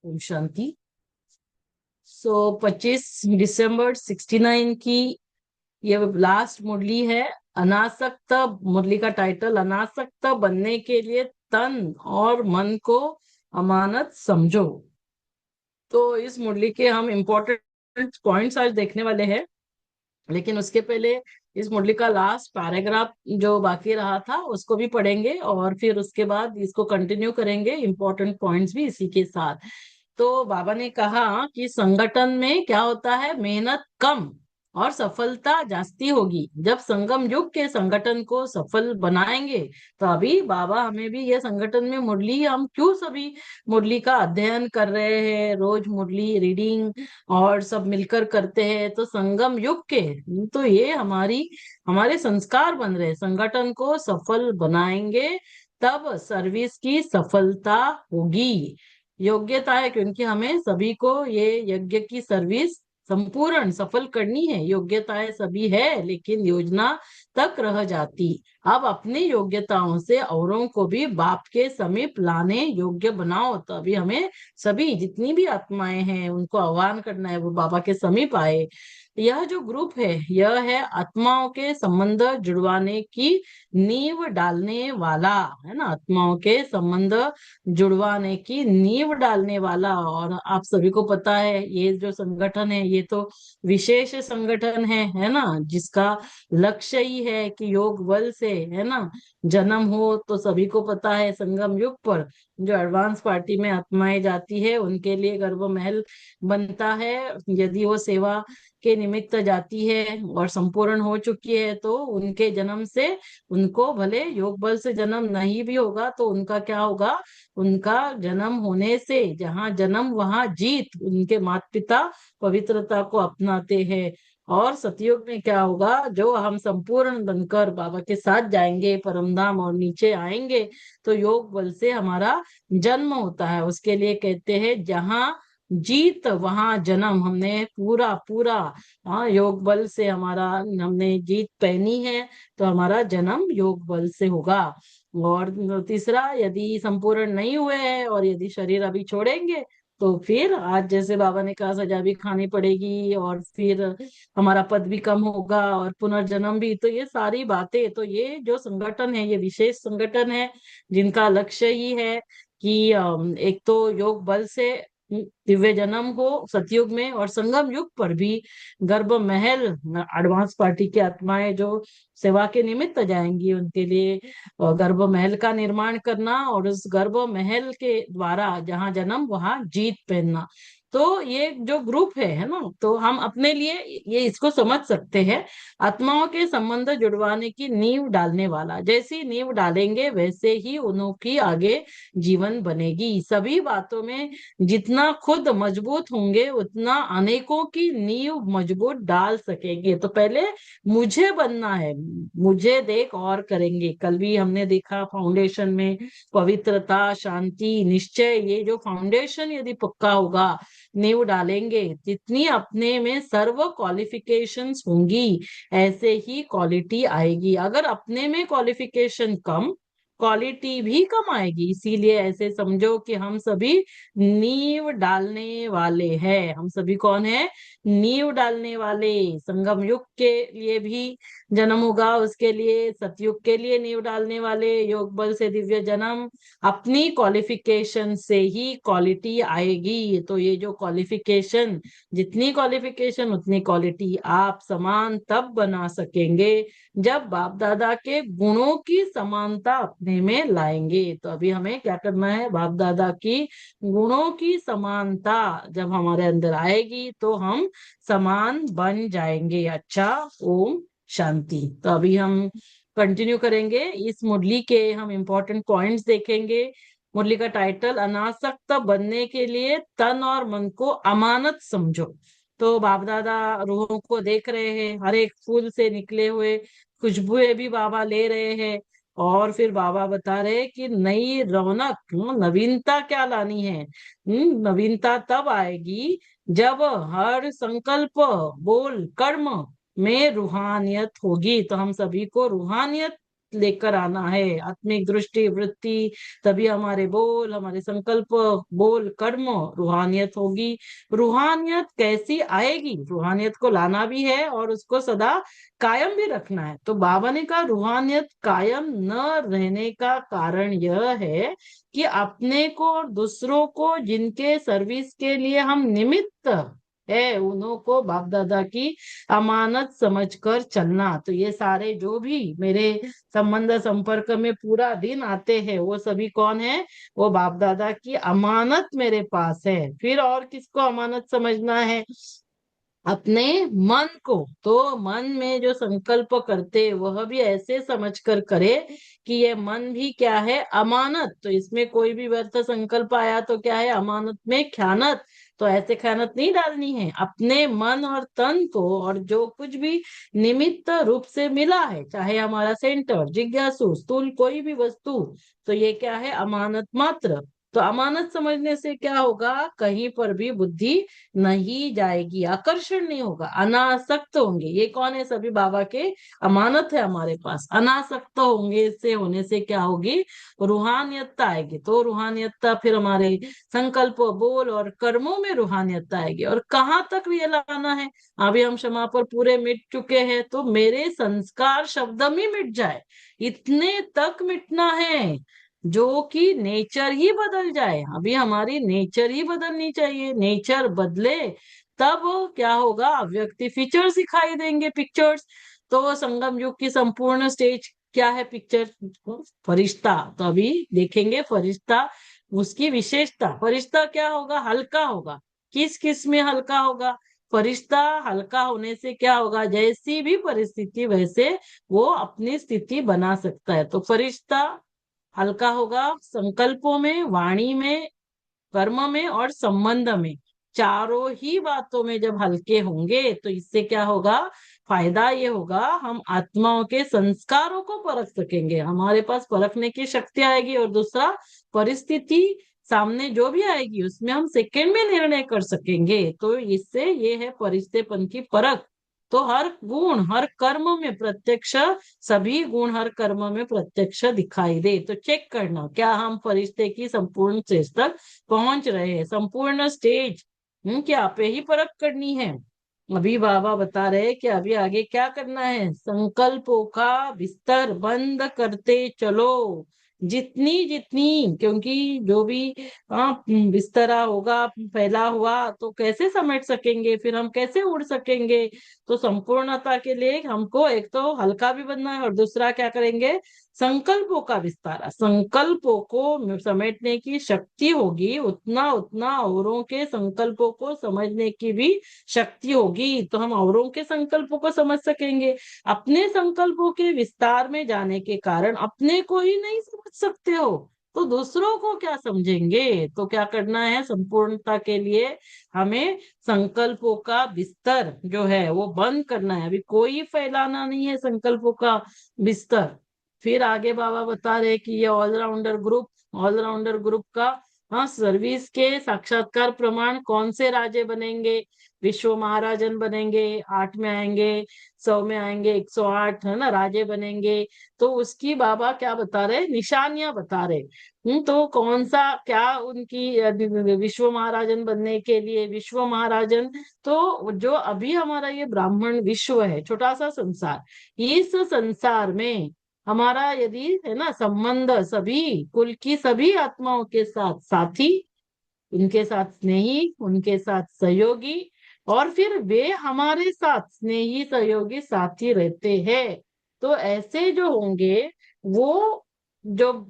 ओम शांति। 25 दिसंबर 69 की ये लास्ट मुरली है। अनासक्त मुरली का टाइटल, अनासक्त बनने के लिए तन और मन को अमानत समझो। तो इस मुरली के हम इम्पोर्टेंट पॉइंट्स आज देखने वाले हैं, लेकिन उसके पहले इस मुरली का लास्ट पैराग्राफ जो बाकी रहा था उसको भी पढ़ेंगे और फिर उसके बाद इसको कंटिन्यू करेंगे, इम्पोर्टेंट पॉइंट्स भी इसी के साथ। तो बाबा ने कहा कि संगठन में क्या होता है, मेहनत कम और सफलता जास्ती होगी। जब संगम युग के संगठन को सफल बनाएंगे, तो अभी बाबा हमें भी ये संगठन में मुरली, हम क्यों सभी मुरली का अध्ययन कर रहे हैं, रोज मुरली रीडिंग और सब मिलकर करते हैं, तो संगम युग के, तो ये हमारे संस्कार बन रहे हैं। संगठन को सफल बनाएंगे तब सर्विस की सफलता होगी। योग्यता है, क्योंकि हमें सभी को ये यज्ञ की सर्विस संपूर्ण सफल करनी है। योग्यताएं सभी है, लेकिन योजना तक रह जाती। अब अपनी योग्यताओं से औरों को भी बाप के समीप लाने योग्य बनाओ। तो अभी हमें सभी जितनी भी आत्माएं हैं उनको आह्वान करना है, वो बाबा के समीप आए। यह जो ग्रुप है, यह है आत्माओं के संबंध जुड़वाने की नींव डालने वाला, है ना। आत्माओं के संबंध जुड़वाने की नींव डालने वाला। और आप सभी को पता है ये जो संगठन है ये तो विशेष संगठन है ना, जिसका लक्ष्य ही है कि योग बल से, है ना, जन्म हो। तो सभी को पता है संगम युग पर जो एडवांस पार्टी में आत्माएं जाती है उनके लिए गर्भ महल बनता है। यदि वो सेवा के निमित्त जाती है और संपूर्ण हो चुकी है, तो उनके जन्म से, उनको भले योग बल से जन्म नहीं भी होगा तो उनका क्या होगा, उनका जन्म होने से जहाँ जन्म वहां जीत, उनके माता पिता पवित्रता को अपनाते हैं। और सतयुग में क्या होगा, जो हम संपूर्ण बनकर बाबा के साथ जाएंगे परम धाम और नीचे आएंगे, तो योग बल से हमारा जन्म होता है। उसके लिए कहते हैं जहाँ जीत वहां जन्म। हमने पूरा पूरा, हाँ, योग बल से हमारा, हमने जीत पहनी है, तो हमारा जन्म योग बल से होगा। और तीसरा, यदि संपूर्ण नहीं हुए हैं और यदि शरीर अभी छोड़ेंगे, तो फिर आज जैसे बाबा ने कहा सजा भी खानी पड़ेगी और फिर हमारा पद भी कम होगा और पुनर्जन्म भी। तो ये सारी बातें, तो ये जो संगठन है ये विशेष संगठन है, जिनका लक्ष्य ही है कि एक तो योग बल से दिव्य जन्म हो सतयुग में, और संगम युग पर भी गर्भ महल, एडवांस पार्टी की आत्माएं जो सेवा के निमित्त जाएंगी उनके लिए गर्भ महल का निर्माण करना, और उस गर्भ महल के द्वारा जहां जन्म वहां जीत पहनना। तो ये जो ग्रुप है ना, तो हम अपने लिए ये इसको समझ सकते हैं, आत्माओं के संबंध जुड़वाने की नींव डालने वाला। जैसी नींव डालेंगे वैसे ही उनकी आगे जीवन बनेगी। सभी बातों में जितना खुद मजबूत होंगे उतना अनेकों की नींव मजबूत डाल सकेंगे। तो पहले मुझे बनना है, मुझे देख और करेंगे। कल भी हमने देखा फाउंडेशन में पवित्रता, शांति, निश्चय, ये जो फाउंडेशन यदि पक्का होगा, नींव डालेंगे, जितनी अपने में सर्व क्वालिफिकेशंस होंगी ऐसे ही क्वालिटी आएगी। अगर अपने में क्वालिफिकेशन कम, क्वालिटी भी कम आएगी। इसीलिए ऐसे समझो कि हम सभी नींव डालने वाले हैं। हम सभी कौन है, नींव डालने वाले। संगम युग के लिए भी जन्म होगा, उसके लिए सतयुग के लिए नींव डालने वाले, योग बल से दिव्य जन्म। अपनी क्वालिफिकेशन से ही क्वालिटी आएगी। तो ये जो क्वालिफिकेशन, जितनी क्वालिफिकेशन उतनी क्वालिटी, आप समान तब बना सकेंगे जब बाप दादा के गुणों की समानता अपने में लाएंगे। तो अभी हमें क्या करना है, बाप दादा की गुणों की समानता जब हमारे अंदर आएगी तो हम समान बन जाएंगे। अच्छा, ओम शांति। तो अभी हम कंटिन्यू करेंगे इस मुरली के, हम इम्पोर्टेंट पॉइंट्स देखेंगे। मुरली का टाइटल, अनासक्त बनने के लिए तन और मन को अमानत समझो। तो बाप दादा रूहों को देख रहे हैं, हर एक फूल से निकले हुए खुशबुएं भी बाबा ले रहे हैं। और फिर बाबा बता रहे हैं कि नई रौनक, नवीनता क्या लानी है। नवीनता तब आएगी जब हर संकल्प, बोल, कर्म में रूहानियत होगी। तो हम सभी को रूहानियत लेकर आना है, आत्मिक दृष्टि वृत्ति, तभी हमारे बोल, हमारे संकल्प, बोल, कर्म, रूहानियत होगी। रूहानियत कैसी आएगी, रूहानियत को लाना भी है और उसको सदा कायम भी रखना है। तो बाबा ने कहा रूहानियत कायम न रहने का कारण यह है कि अपने को और दूसरों को जिनके सर्विस के लिए हम निमित्त है, उन्हों को बाप दादा की अमानत समझकर चलना। तो ये सारे जो भी मेरे संबंध संपर्क में पूरा दिन आते हैं, वो सभी कौन है? वो बाप दादा की अमानत मेरे पास है। फिर और किसको अमानत समझना है? अपने मन को। तो मन में जो संकल्प करते वह भी ऐसे समझकर करे कि ये मन भी क्या है? अमानत। तो इसमें कोई भी व्यर्थ संकल्प आया तो क्या है? अमानत में ख्यानत। तो ऐसे ख्यानत नहीं डालनी है अपने मन और तन को। और जो कुछ भी निमित्त रूप से मिला है, चाहे हमारा सेंटर, जिज्ञासु, स्थूल कोई भी वस्तु, तो ये क्या है? अमानत मात्र। तो अमानत समझने से क्या होगा? कहीं पर भी बुद्धि नहीं जाएगी, आकर्षण नहीं होगा, अनासक्त होंगे। ये कौन है? सभी बाबा के अमानत है हमारे पास। अनासक्त होंगे, इससे होने से क्या होगी? रूहानियतता आएगी। तो रूहानियतता फिर हमारे संकल्प, बोल और कर्मों में रूहानियतता आएगी। और कहाँ तक ये लाना है? अभी हम क्षमा पर पूरे मिट चुके हैं, तो मेरे संस्कार शब्द में मिट जाए, इतने तक मिटना है जो कि नेचर ही बदल जाए। अभी हमारी नेचर ही बदलनी चाहिए। नेचर बदले तब क्या होगा? अव्यक्ति फीचर्स दिखाई देंगे, पिक्चर्स। तो संगम युग की संपूर्ण स्टेज क्या है? पिक्चर, फरिश्ता। तो अभी देखेंगे फरिश्ता, उसकी विशेषता। फरिश्ता क्या होगा? हल्का होगा। किस किस में हल्का होगा? फरिश्ता हल्का होने से क्या होगा? जैसी भी परिस्थिति वैसे वो अपनी स्थिति बना सकता है। तो फरिश्ता हल्का होगा संकल्पों में, वाणी में, कर्म में और संबंध में। चारों ही बातों में जब हल्के होंगे तो इससे क्या होगा? फायदा ये होगा, हम आत्माओं के संस्कारों को परख सकेंगे, हमारे पास परखने की शक्ति आएगी। और दूसरा, परिस्थिति सामने जो भी आएगी उसमें हम सेकंड में निर्णय कर सकेंगे। तो इससे ये है परिस्थितिपन की परख। तो हर गुण हर कर्म में प्रत्यक्ष, सभी गुण हर कर्म में प्रत्यक्ष दिखाई दे। तो चेक करना क्या हम फरिश्ते की संपूर्ण स्टेज तक पहुंच रहे हैं? संपूर्ण स्टेज क्या पे ही परख करनी है। अभी बाबा बता रहे कि अभी आगे क्या करना है? संकल्पों का बिस्तर बंद करते चलो, जितनी जितनी, क्योंकि जो भी बिस्तरा होगा फैला हुआ तो कैसे समेट सकेंगे, फिर हम कैसे उड़ सकेंगे? तो संपूर्णता के लिए हमको एक तो हल्का भी बनना है और दूसरा क्या करेंगे? संकल्पों का विस्तार। संकल्पों को समेटने की शक्ति होगी, उतना उतना औरों के संकल्पों को समझने की भी शक्ति होगी। तो हम औरों के संकल्पों को समझ सकेंगे। अपने संकल्पों के विस्तार में जाने के कारण अपने को ही नहीं समझ सकते हो तो दूसरों को क्या समझेंगे? तो क्या करना है? संपूर्णता के लिए हमें संकल्पों का बिस्तर जो है वो बंद करना है। अभी कोई फैलाना नहीं है संकल्पों का बिस्तर। फिर आगे बाबा बता रहे कि ये ऑलराउंडर ग्रुप का, हाँ, सर्विस के साक्षात्कार प्रमाण कौन से राजे बनेंगे? विश्व महाराजन बनेंगे, 8 में आएंगे, 100 में आएंगे, 108, है ना, राजे बनेंगे। तो उसकी बाबा क्या बता रहे? निशानियां बता रहे। तो कौन सा क्या उनकी विश्व महाराजन बनने के लिए? विश्व महाराजन तो जो अभी हमारा ये ब्राह्मण विश्व है, छोटा सा संसार, इस संसार में हमारा यदि है ना संबंध सभी कुल की सभी आत्माओं के साथ साथी, उनके साथ स्नेही, उनके साथ सहयोगी, और फिर वे हमारे साथ स्नेही सहयोगी साथी रहते हैं। तो ऐसे जो होंगे वो, जो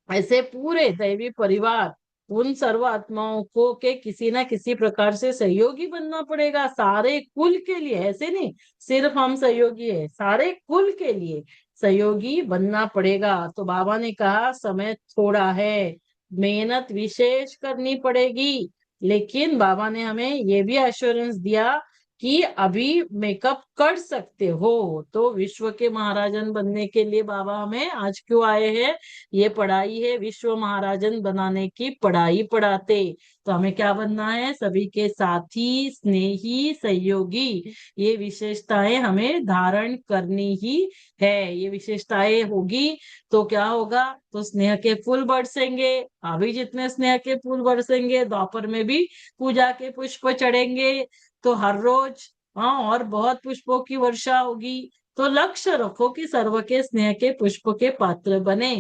ऐसे पूरे दैवी परिवार, उन सर्व आत्माओं को के किसी ना किसी प्रकार से सहयोगी बनना पड़ेगा सारे कुल के लिए। ऐसे नहीं सिर्फ हम सहयोगी है, सारे कुल के लिए सहयोगी बनना पड़ेगा। तो बाबा ने कहा समय थोड़ा है, मेहनत विशेष करनी पड़ेगी, लेकिन बाबा ने हमें ये भी एश्योरेंस दिया कि अभी मेकअप कर सकते हो। तो विश्व के महाराजन बनने के लिए बाबा हमें आज क्यों आए हैं? ये पढ़ाई है, विश्व महाराजन बनाने की पढ़ाई पढ़ाते। तो हमें क्या बनना है? सभी के साथी, स्नेही, सहयोगी, ये विशेषताएं हमें धारण करनी ही है। ये विशेषताएं होगी तो क्या होगा? तो स्नेह के फूल बरसेंगे। अभी जितने स्नेह के फूल बरसेंगे, द्वापर में भी पूजा के पुष्प चढ़ेंगे। तो हर रोज, हाँ, और बहुत पुष्पों की वर्षा होगी। तो लक्ष्य रखो कि सर्व के स्नेह के पुष्प के पात्र बने।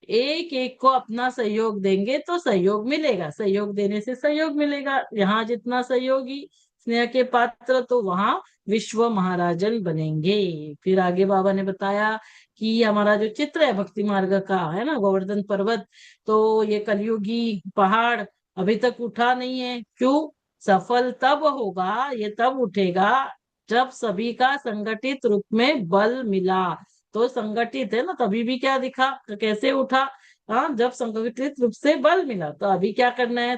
एक एक को अपना सहयोग देंगे तो सहयोग मिलेगा, सहयोग देने से सहयोग मिलेगा। यहाँ जितना सहयोगी, स्नेह के पात्र, तो वहां विश्व महाराजन बनेंगे। फिर आगे बाबा ने बताया कि हमारा जो चित्र है भक्ति मार्ग का, है ना, गोवर्धन पर्वत, तो ये कलयुगी पहाड़ अभी तक उठा नहीं है। क्यों? सफल तब होगा, ये तब उठेगा जब सभी का संगठित रूप में बल मिला। तो संगठित है ना, तभी भी क्या दिखा, कैसे उठा? हाँ, जब संगठित रूप से बल मिला। तो अभी क्या करना है?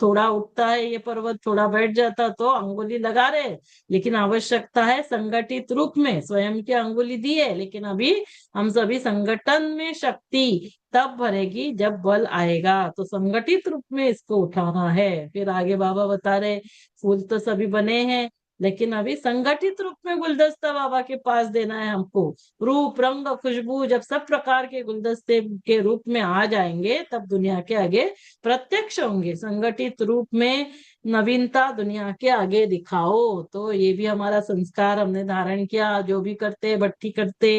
थोड़ा उठता है ये पर्वत, थोड़ा बैठ जाता तो अंगुली लगा रहे, लेकिन आवश्यकता है संगठित रूप में। स्वयं की अंगुली दी है, लेकिन अभी हम सभी संगठन में शक्ति तब भरेगी जब बल आएगा। तो संगठित रूप में इसको उठाना है। फिर आगे बाबा बता रहे, फूल तो सभी बने हैं, लेकिन अभी संगठित रूप में गुलदस्ता बाबा के पास देना है हमको। रूप, रंग, खुशबू जब सब प्रकार के गुलदस्ते के रूप में आ जाएंगे, तब दुनिया के आगे प्रत्यक्ष होंगे। संगठित रूप में नवीनता दुनिया के आगे दिखाओ। तो ये भी हमारा संस्कार हमने धारण किया। जो भी करते, भट्टी करते,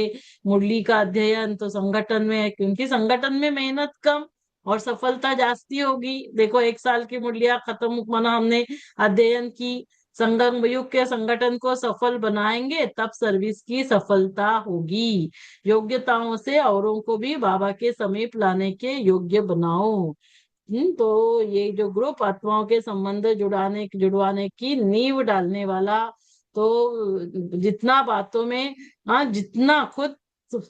मुरली का अध्ययन, तो संगठन में है, क्योंकि संगठन में मेहनत कम और सफलता जास्ती होगी। देखो, 1 साल की मुरलियां खत्म माना हमने अध्ययन की। संगम युग के संगठन को सफल बनाएंगे तब सर्विस की सफलता होगी। योग्यताओं से औरों को भी बाबा के समीप लाने के योग्य बनाओ। तो ये जो ग्रुप आत्माओं के संबंध जुड़वाने की नींव डालने वाला, तो जितना बातों में, हाँ, जितना खुद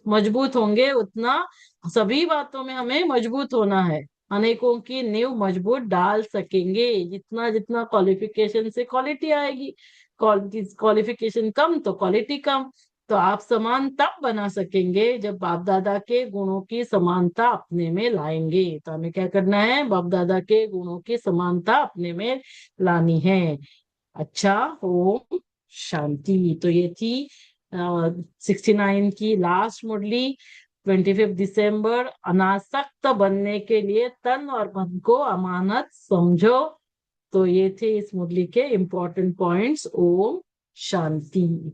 मजबूत होंगे उतना सभी बातों में हमें मजबूत होना है। अनेकों की नींव मजबूत डाल सकेंगे। जितना जितना क्वालिफिकेशन से क्वालिटी आएगी, क्वालिफिकेशन कम तो क्वालिटी कम। तो आप समान तब बना सकेंगे जब बाप दादा के गुणों की समानता अपने में लाएंगे। तो हमें क्या करना है? बाप दादा के गुणों की समानता अपने में लानी है। अच्छा, ओम शांति। तो ये थी 69 की लास्ट मुरली। 25 दिसंबर, अनासक्त बनने के लिए तन और मन को अमानत समझो। तो ये थे इस मुरली के इम्पोर्टेंट पॉइंट्स। ओम शांति।